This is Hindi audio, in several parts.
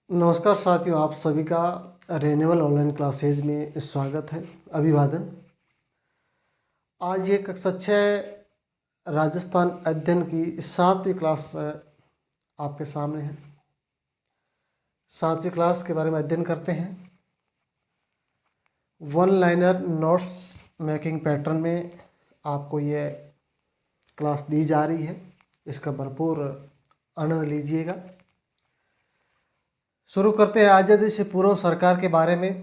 नमस्कार साथियों, आप सभी का रेन्यूअल ऑनलाइन क्लासेज में स्वागत है। अभिवादन। आज ये कक्षा 6 राजस्थान अध्ययन की 7वीं क्लास आपके सामने है। 7वीं क्लास के बारे में अध्ययन करते हैं। One liner notes making pattern में आपको ये क्लास दी जा रही है। इसका भरपूर आनंद लीजिएगा। शुरू करते हैं आज़ादी से पूर्व सरकार के बारे में।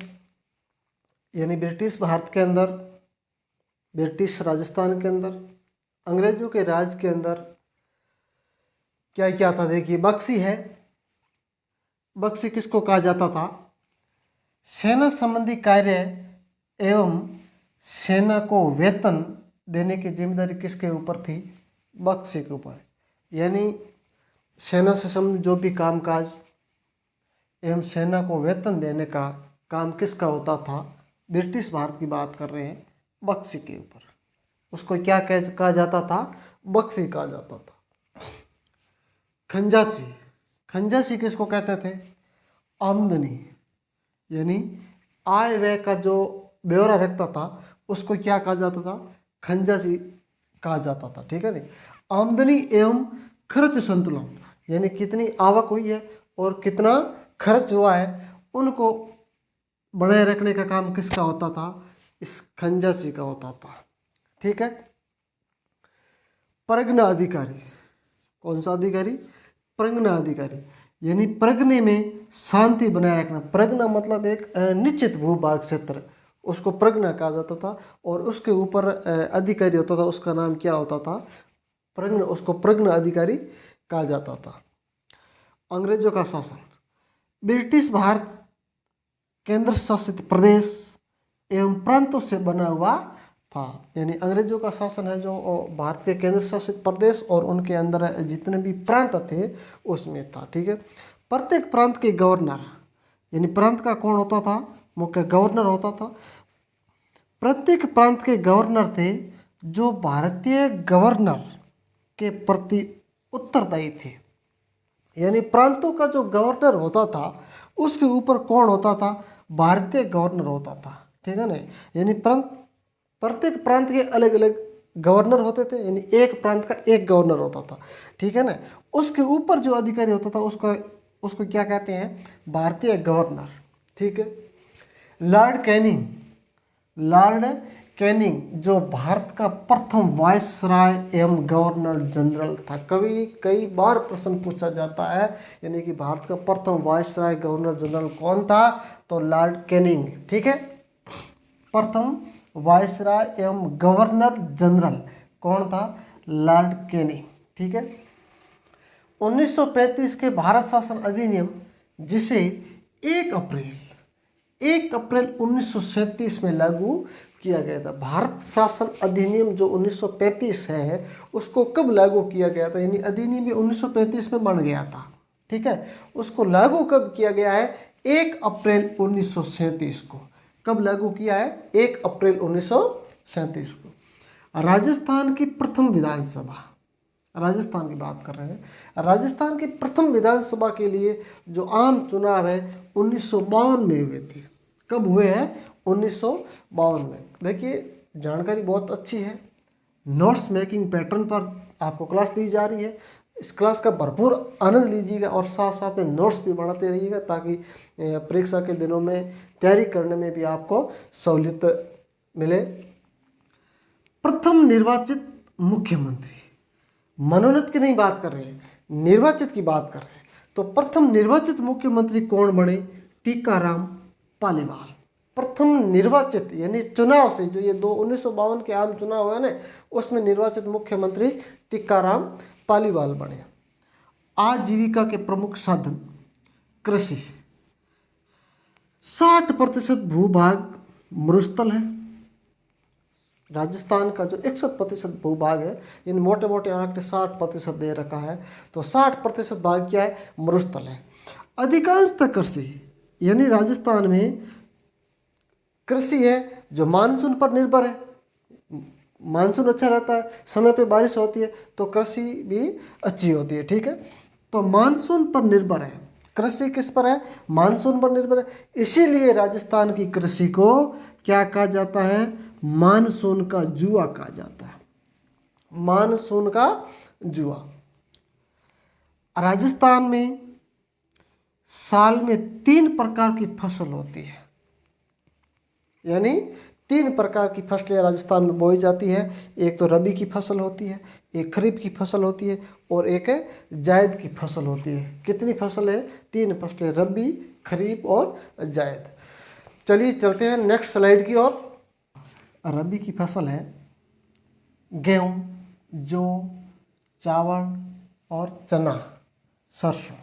यानी ब्रिटिश भारत के अंदर, ब्रिटिश राजस्थान के अंदर, अंग्रेजों के राज के अंदर क्या क्या था। देखिए, बख्शी है। बख्शी किसको कहा जाता था? सेना संबंधी कार्य एवं सेना को वेतन देने की जिम्मेदारी किसके ऊपर थी? बख्शी के ऊपर। यानी सेना से संबंधित जो भी कामकाज एवं सेना को वेतन देने का काम किसका होता था? ब्रिटिश भारत की बात कर रहे हैं, बख्शी के ऊपर। उसको क्या कहा जाता था? बख्शी कहा जाता था। खंजासी, खंजासी किसको कहते थे? आमदनी, यानी आय व्यय का जो ब्यौरा रखता था उसको क्या कहा जाता था? खंजासी कहा जाता था। ठीक है नहीं? आमदनी एवं खर्च संतुलन, यानी कितनी आवक हुई है और कितना खर्च हुआ है, उनको बनाए रखने का काम किसका होता था? इस खंजासी का होता था। ठीक है। प्रज्ञा अधिकारी, कौन सा अधिकारी? प्रज्ञा अधिकारी, यानी प्रज्ञा में शांति बनाए रखना। प्रज्ञा मतलब एक निश्चित भूभाग क्षेत्र, उसको प्रज्ञा कहा जाता था। और उसके ऊपर अधिकारी होता था, उसका नाम क्या होता था? प्रज्ञा। उसको प्रज्ञा अधिकारी कहा जाता था। अंग्रेजों का शासन, ब्रिटिश भारत केंद्र शासित प्रदेश एवं प्रांतों से बना हुआ था। यानी अंग्रेजों का शासन है जो भारत के केंद्र शासित प्रदेश और उनके अंदर जितने भी प्रांत थे उसमें था। ठीक है। प्रत्येक प्रांत के गवर्नर, यानी प्रांत का कौन होता था? मुख्य गवर्नर होता था। प्रत्येक प्रांत के गवर्नर थे जो भारतीय गवर्नर के प्रति उत्तरदायी थे। यानी प्रांतों का जो गवर्नर होता था उसके ऊपर कौन होता था? भारतीय गवर्नर होता था। ठीक है ना? यानी प्रत्येक प्रांत के अलग अलग गवर्नर होते थे, यानी एक प्रांत का एक गवर्नर होता था। ठीक है ना? उसके ऊपर जो अधिकारी होता था उसको क्या कहते हैं? भारतीय गवर्नर। ठीक है। लॉर्ड कैनिंग, लॉर्ड कैनिंग जो भारत का प्रथम वायसराय एवं गवर्नर जनरल था। कई बार प्रश्न पूछा जाता है, यानी कि भारत का प्रथम वायसराय गवर्नर जनरल कौन था? तो लॉर्ड कैनिंग। ठीक है। प्रथम वायसराय एवं गवर्नर जनरल कौन था? Lord Canning. ठीक है। 1935 के भारत शासन अधिनियम, जिसे 1 अप्रैल 1937 में लागू किया गया था। भारत शासन अधिनियम जो 1935 है उसको कब लागू किया गया था? यानी अधिनियम भी 1935 में बन गया था। ठीक है। उसको लागू कब किया गया है? 1 अप्रैल 1937 को। कब लागू किया है? 1 अप्रैल 1937 को। राजस्थान की प्रथम विधानसभा, राजस्थान की बात कर रहे हैं। राजस्थान की प्रथम विधानसभा के लिए जो आम चुनाव है 1952 में हुए थे। कब हुए हैं? 1952 में। देखिए, जानकारी बहुत अच्छी है। नोट्स मेकिंग पैटर्न पर आपको क्लास दी जा रही है। इस क्लास का भरपूर आनंद लीजिएगा और साथ साथ में नोट्स भी बनाते रहिएगा, ताकि परीक्षा के दिनों में तैयारी करने में भी आपको सहूलियत मिले। प्रथम निर्वाचित मुख्यमंत्री, मनोनीत की नहीं बात कर रहे हैं, निर्वाचित की बात कर रहे हैं। तो प्रथम निर्वाचित मुख्यमंत्री कौन बने? टीकाराम पालीवाल। प्रथम निर्वाचित यानी चुनाव से, जो ये 1952 के आम चुनाव हुए ना, उसमें निर्वाचित मुख्यमंत्री टीकाराम पालीवाल बने। आजीविका के प्रमुख साधन कृषि। 60% भूभाग मरुस्थल है। राजस्थान का जो 61% भूभाग है, इन मोटे मोटे आंकड़े 60% दे रखा है, तो 60% भाग क्या है? मरुस्थल है। अधिकांशतः कृषि, यानी राजस्थान में कृषि है जो मानसून पर निर्भर है। मानसून अच्छा रहता है, समय पे बारिश होती है, तो कृषि भी अच्छी होती है। ठीक है। तो मानसून पर निर्भर है। कृषि किस पर है? मानसून पर निर्भर है। इसीलिए राजस्थान की कृषि को क्या कहा जाता है? मानसून का जुआ कहा जाता है। मानसून का जुआ। राजस्थान में साल में 3 प्रकार की फसल होती है, यानी 3 प्रकार की फसलें राजस्थान में बोई जाती है। एक तो रबी की फसल होती है, एक खरीफ की फसल होती है और एक है जायद की फसल होती है। कितनी फसल है? 3 फसलें, रबी, खरीफ और जायद। चलिए चलते हैं नेक्स्ट स्लाइड की ओर। रबी की फसल है गेहूँ, जौ, चावल और चना, सरसों।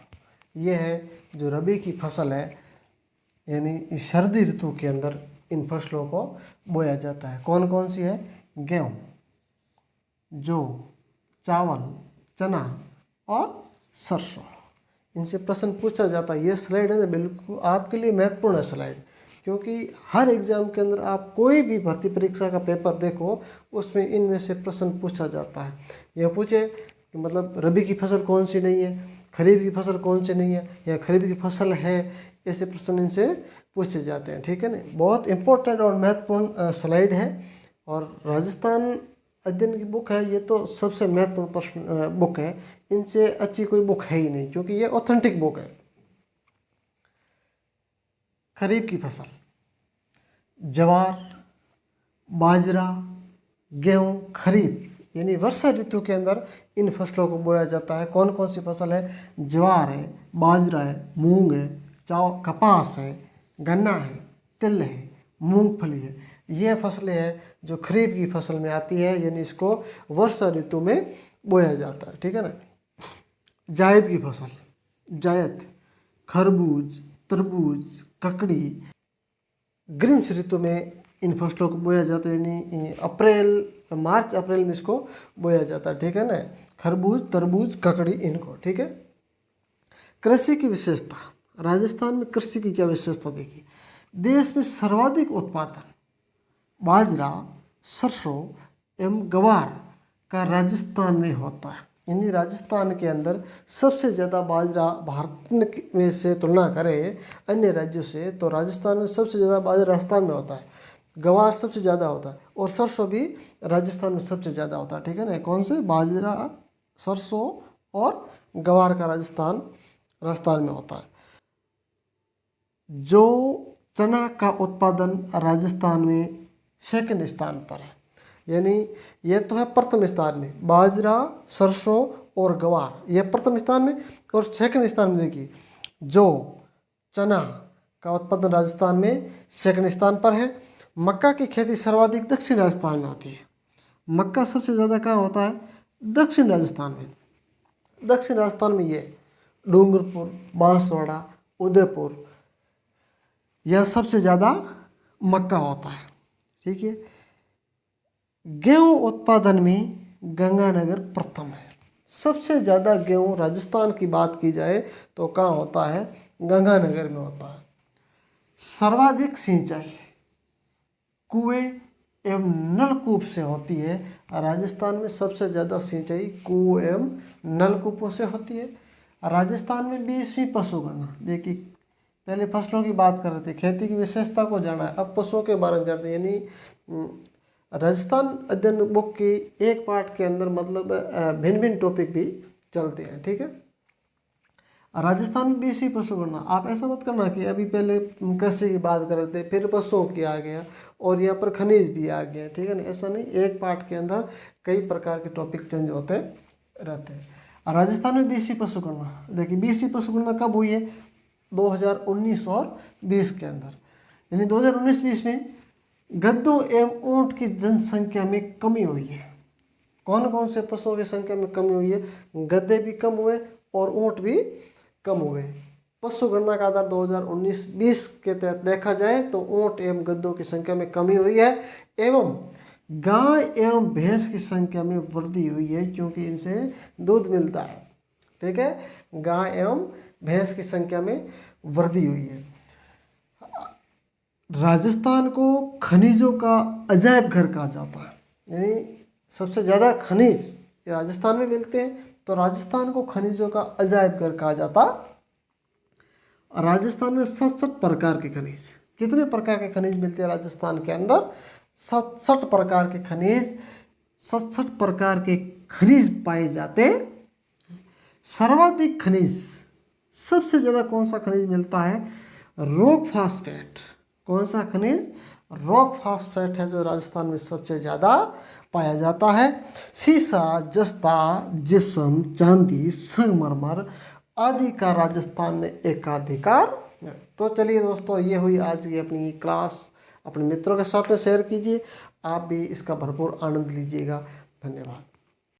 ये है जो रबी की फसल है, यानी इस सर्दी ऋतु के अंदर इन फसलों को बोया जाता है। कौन कौन सी है? गेहूँ, जौ, चावल, चना और सरसों। इनसे प्रश्न पूछा जाता है। ये स्लाइड है ना, बिल्कुल आपके लिए महत्वपूर्ण है स्लाइड, क्योंकि हर एग्जाम के अंदर आप कोई भी भर्ती परीक्षा का पेपर देखो, उसमें इनमें से प्रश्न पूछा जाता है। यह पूछे कि मतलब रबी की फसल कौन सी नहीं है, खरीफ की फसल कौन सी नहीं है, या खरीफ की फसल है, ऐसे प्रश्न इनसे पूछे जाते हैं। ठीक है ना, बहुत इंपॉर्टेंट और महत्वपूर्ण स्लाइड है। और राजस्थान अध्ययन की बुक है, ये तो सबसे महत्वपूर्ण प्रश्न बुक है। इनसे अच्छी कोई बुक है ही नहीं, क्योंकि ये ऑथेंटिक बुक है। खरीफ की फसल, ज्वार, बाजरा, गेहूँ, खरीफ, यानी वर्षा ऋतु के अंदर इन फसलों को बोया जाता है। कौन कौन सी फसल है? ज्वार है, बाजरा है, मूंग है, कपास है, गन्ना है, तिल है, मूंगफली है। ये फसलें हैं जो खरीफ की फसल में आती है, यानी इसको वर्षा ऋतु में बोया जाता है। ठीक है ना। जायद की फसल, जायद, खरबूज, तरबूज, ककड़ी, ग्रीष्म ऋतु में इन फसलों को बोया जाता है, यानी मार्च अप्रैल में इसको बोया जाता है। ठीक है ना। खरबूज, तरबूज, ककड़ी, इनको। ठीक है। कृषि की विशेषता, राजस्थान में कृषि की क्या विशेषता देखी? देश में सर्वाधिक उत्पादन बाजरा, सरसों एवं ग्वार का राजस्थान में होता है। यानी राजस्थान के अंदर सबसे ज़्यादा बाजरा, भारत में से तुलना करें अन्य राज्यों से, तो राजस्थान में सबसे ज़्यादा बाजरा राजस्थान में होता है। ग्वार सबसे ज़्यादा होता है और सरसों भी राजस्थान में सबसे ज़्यादा होता है। ठीक है ना। कौन से? बाजरा, सरसों और ग्वार का राजस्थान में होता है। जो चना का उत्पादन राजस्थान में सेकंड स्थान पर है, यानी ये तो है प्रथम स्थान में, बाजरा, सरसों और ग्वार ये प्रथम स्थान में, और सेकंड स्थान में देखिए जो चना का उत्पादन राजस्थान में सेकंड स्थान पर है। मक्का की खेती सर्वाधिक दक्षिण राजस्थान में होती है। मक्का सबसे ज़्यादा कहाँ होता है? दक्षिण राजस्थान में। दक्षिण राजस्थान में ये डूंगरपुर, बांसवाड़ा, उदयपुर, यह सबसे ज़्यादा मक्का होता है। ठीक है। गेहूं उत्पादन में गंगानगर प्रथम है। सबसे ज़्यादा गेहूं राजस्थान की बात की जाए तो कहाँ होता है? गंगानगर में होता है। सर्वाधिक सिंचाई कुएं एवं नलकूप से होती है। राजस्थान में सबसे ज़्यादा सिंचाई कुएं एवं नलकूपों से होती है। राजस्थान में 20वीं पशुगणना देखिए, पहले फसलों की बात कर रहे थे, खेती की विशेषता को जाना है, अब पशुओं के बारे में जानते हैं। यानी राजस्थान अध्ययन बुक की एक पार्ट के अंदर मतलब भिन्न भिन्न टॉपिक भी चलते हैं। ठीक है। राजस्थान में 20वीं पशुगणना, आप ऐसा मत करना कि अभी पहले कृषि की बात कर रहे थे फिर पशुओं की आ गया और यहाँ पर खनिज भी आ गया। ठीक है ना। ऐसा नहीं, एक पार्ट के अंदर कई प्रकार के टॉपिक चेंज होते रहते हैं। राजस्थान में 20वीं पशुगणना देखिए, 20वीं पशुगणना कब हुई है? 2019 और 20 के अंदर। यानी 2019-20 में गद्दों एवं ऊंट की जनसंख्या में कमी हुई है। कौन कौन से पशुओं की संख्या में कमी हुई है? गद्दे भी कम हुए और ऊंट भी कम हुए। पशु गणना का आधार 2019-20 के तहत देखा जाए तो ऊंट एवं गद्दों की संख्या में कमी हुई है एवं गाय एवं भैंस की संख्या में वृद्धि हुई है, क्योंकि इनसे दूध मिलता है। ठीक है। गाय एवं भैंस की संख्या में वृद्धि हुई है। राजस्थान को खनिजों का अजायब घर कहा जाता है। यानी सबसे ज़्यादा खनिज राजस्थान में मिलते हैं, तो राजस्थान को खनिजों का अजायब घर कहा जाता राजस्थान में 67 प्रकार के खनिज। कितने प्रकार के खनिज मिलते हैं राजस्थान के अंदर? 67 प्रकार के खनिज, 67 प्रकार के खनिज पाए जाते। सर्वाधिक खनिज, सबसे ज़्यादा कौन सा खनिज मिलता है? Rock phosphate. कौन सा खनिज? रॉक फॉस्फेट है जो राजस्थान में सबसे ज़्यादा पाया जाता है। सीसा, जस्ता, जिप्सम, चांदी, संगमरमर आदि का राजस्थान में एकाधिकार है। तो चलिए दोस्तों, ये हुई आज की अपनी क्लास। अपने मित्रों के साथ में शेयर कीजिए, आप भी इसका भरपूर आनंद लीजिएगा। धन्यवाद।